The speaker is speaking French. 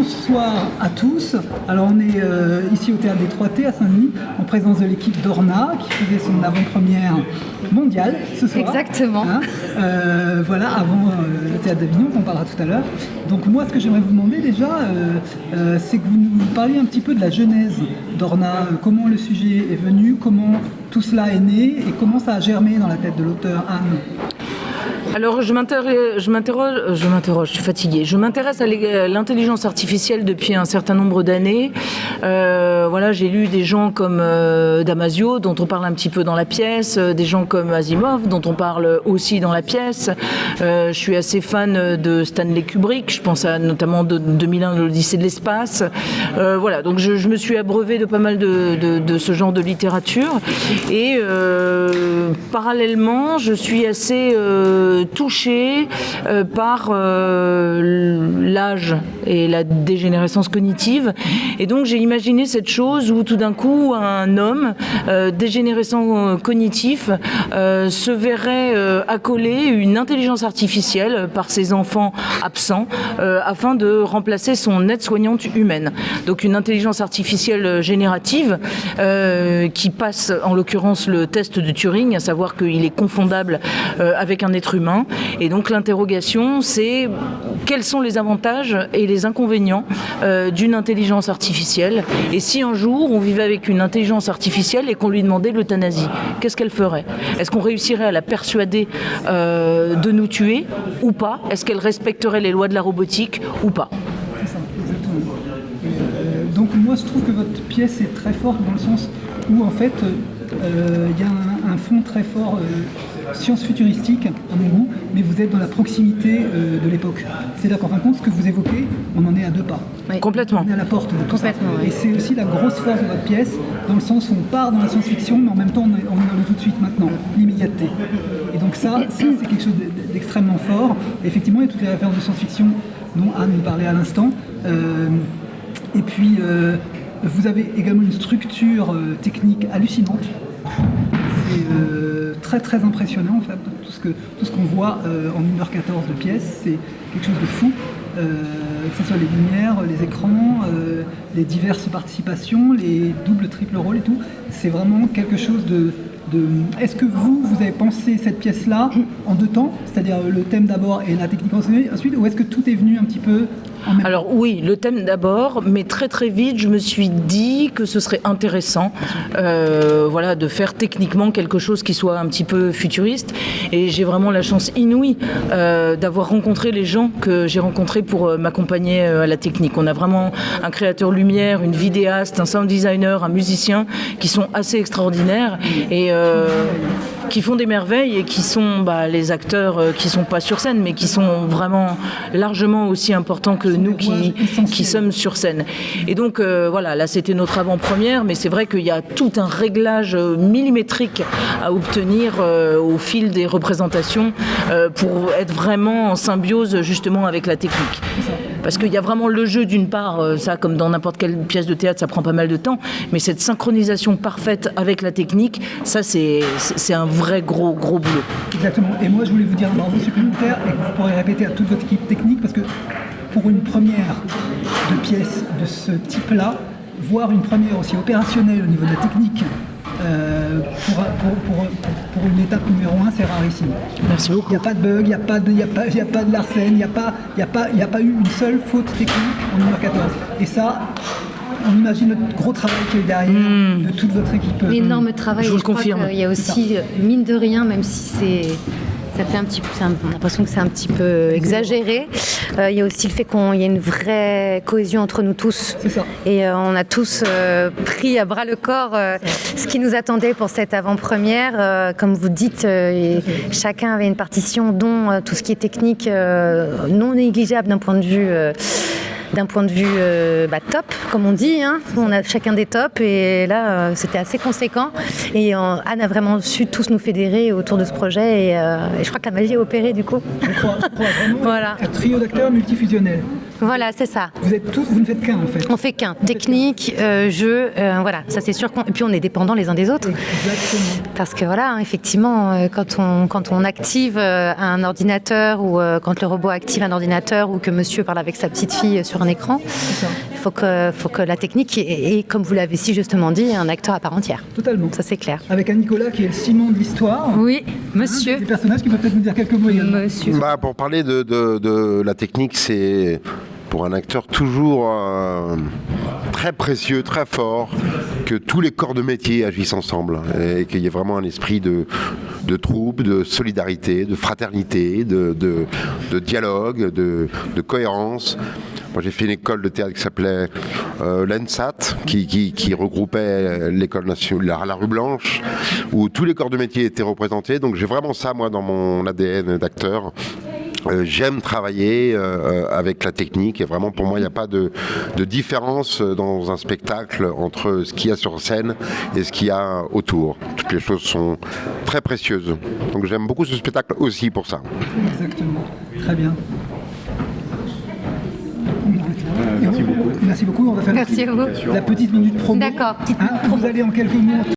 bonsoir à tous. Alors on est ici au Théâtre des 3T à Saint-Denis, en présence de l'équipe d'Orna qui faisait son avant-première mondiale ce soir. Exactement. Voilà, avant le Théâtre d'Avignon, qu'on parlera tout à l'heure. Donc moi, ce que j'aimerais vous demander déjà, c'est que vous nous parliez un petit peu de la genèse d'Orna, comment le sujet est venu, comment tout cela est né et comment ça a germé dans la tête de l'auteur Anne. Alors je m'interroge, je suis fatiguée. Je m'intéresse à l'intelligence artificielle depuis un certain nombre d'années. Voilà, j'ai lu des gens comme Damasio, dont on parle un petit peu dans la pièce, des gens comme Asimov, dont on parle aussi dans la pièce. Je suis assez fan de Stanley Kubrick, je pense à notamment de 2001, l'Odyssée de l'espace. Voilà, donc je me suis abreuvée de pas mal de ce genre de littérature. Et parallèlement, je suis assez touchée par l'âge et la dégénérescence cognitive. Et donc j'ai imaginé cette chose où tout d'un coup un homme dégénérescent cognitif se verrait accoler une intelligence artificielle par ses enfants absents afin de remplacer son aide-soignante humaine. Donc une intelligence artificielle générative qui passe en l'occurrence le test de Turing, à savoir qu'il est confondable avec un être humain. Et donc l'interrogation, c'est quels sont les avantages et les inconvénients d'une intelligence artificielle. Et si un jour on vivait avec une intelligence artificielle et qu'on lui demandait l'euthanasie, qu'est-ce qu'elle ferait ? Est-ce qu'on réussirait à la persuader de nous tuer ou pas ? Est-ce qu'elle respecterait les lois de la robotique ou pas ? C'est ça, exactement. Donc moi je trouve que votre pièce est très forte dans le sens où en fait il y a un fond très fort science futuristique à mon goût, mais vous êtes dans la proximité de l'époque. C'est-à-dire qu'en fin de compte, ce que vous évoquez, on en est à 2 pas. Oui. Complètement. On est à la porte de tout ça. Oui. Et c'est aussi la grosse force de votre pièce, dans le sens où on part dans la science-fiction, mais en même temps on est dans le tout de suite maintenant, l'immédiateté. Et donc ça c'est quelque chose d'extrêmement fort. Et effectivement, il y a toutes les références de science-fiction dont Anne nous parlait à l'instant. Et puis, vous avez également une structure technique hallucinante. C'est très très impressionnant en fait, tout ce qu'on voit en 1h14 de pièce, c'est quelque chose de fou, que ce soit les lumières, les écrans, les diverses participations, les doubles, triples rôles et tout, c'est vraiment quelque chose de... Est-ce que vous avez pensé cette pièce-là en 2 temps, c'est-à-dire le thème d'abord et la technique ensuite, ou est-ce que tout est venu un petit peu en même temps ? Alors oui, le thème d'abord, mais très très vite, je me suis dit que ce serait intéressant voilà, de faire techniquement quelque chose qui soit un petit peu futuriste. Et j'ai vraiment la chance inouïe d'avoir rencontré les gens que j'ai rencontrés pour m'accompagner à la technique. On a vraiment un créateur lumière, une vidéaste, un sound designer, un musicien qui sont assez extraordinaires et qui font des merveilles et qui sont les acteurs qui sont pas sur scène mais qui sont vraiment largement aussi importants que nous qui sommes sur scène. Et donc voilà, là c'était notre avant-première, mais c'est vrai qu'il y a tout un réglage millimétrique à obtenir au fil des représentations pour être vraiment en symbiose justement avec la technique. Parce qu'il y a vraiment le jeu d'une part, ça comme dans n'importe quelle pièce de théâtre, ça prend pas mal de temps, mais cette synchronisation parfaite avec la technique, ça c'est un vrai gros boulot. Exactement, et moi je voulais vous dire un bravo supplémentaire et que vous pourrez répéter à toute votre équipe technique, parce que pour une première de pièce de ce type-là, voire une première aussi opérationnelle au niveau de la technique, pour une étape numéro 1, c'est rarissime. Merci beaucoup. Il n'y a pas de bug, il n'y a pas de Larsen, il n'y a pas eu une seule faute technique en 1h14. Et ça, on imagine le gros travail qui est derrière de toute votre équipe. L'énorme travail. Je vous le confirme. Il y a aussi, mine de rien, même si ça fait un petit peu, on a l'impression que c'est un petit peu exagéré. Il y a aussi le fait qu'il y a une vraie cohésion entre nous tous. C'est ça. Et on a tous pris à bras le corps ce qui nous attendait pour cette avant-première. Comme vous dites, chacun avait une partition dont tout ce qui est technique non négligeable d'un point de vue top, comme on dit, hein. On a chacun des tops et là c'était assez conséquent et Anne a vraiment su tous nous fédérer autour de ce projet et je crois que la magie a opéré du coup. Je crois vraiment voilà. Un trio d'acteurs multifusionnels. Voilà, c'est ça. Vous ne faites qu'un en fait. On fait qu'un. Technique, jeu, voilà, ça c'est sûr. Et puis on est dépendants les uns des autres. Exactement. Parce que voilà, hein, effectivement, quand on active un ordinateur ou quand le robot active un ordinateur ou que monsieur parle avec sa petite fille sur un écran, il faut que la technique ait, comme vous l'avez si justement dit, un acteur à part entière. Totalement. Ça c'est clair. Avec un Nicolas qui est le ciment de l'histoire. Oui, monsieur. Des personnages qui peuvent peut-être nous dire quelques mots également. Monsieur. Pour parler de la technique, c'est pour un acteur toujours très précieux, très fort, que tous les corps de métier agissent ensemble et qu'il y ait vraiment un esprit de troupe, de solidarité, de fraternité, de dialogue, de cohérence. Moi, j'ai fait une école de théâtre qui s'appelait l'ENSAT, qui regroupait l'école nationale, la Rue Blanche, où tous les corps de métier étaient représentés. Donc j'ai vraiment ça, moi, dans mon ADN d'acteur. J'aime travailler avec la technique et vraiment pour moi il n'y a pas de différence dans un spectacle entre ce qu'il y a sur scène et ce qu'il y a autour. Toutes les choses sont très précieuses. Donc j'aime beaucoup ce spectacle aussi pour ça. Exactement. Très bien. Merci beaucoup. Merci beaucoup. On va faire Merci à vous. la petite minute promo. D'accord. Vous allez en quelques mots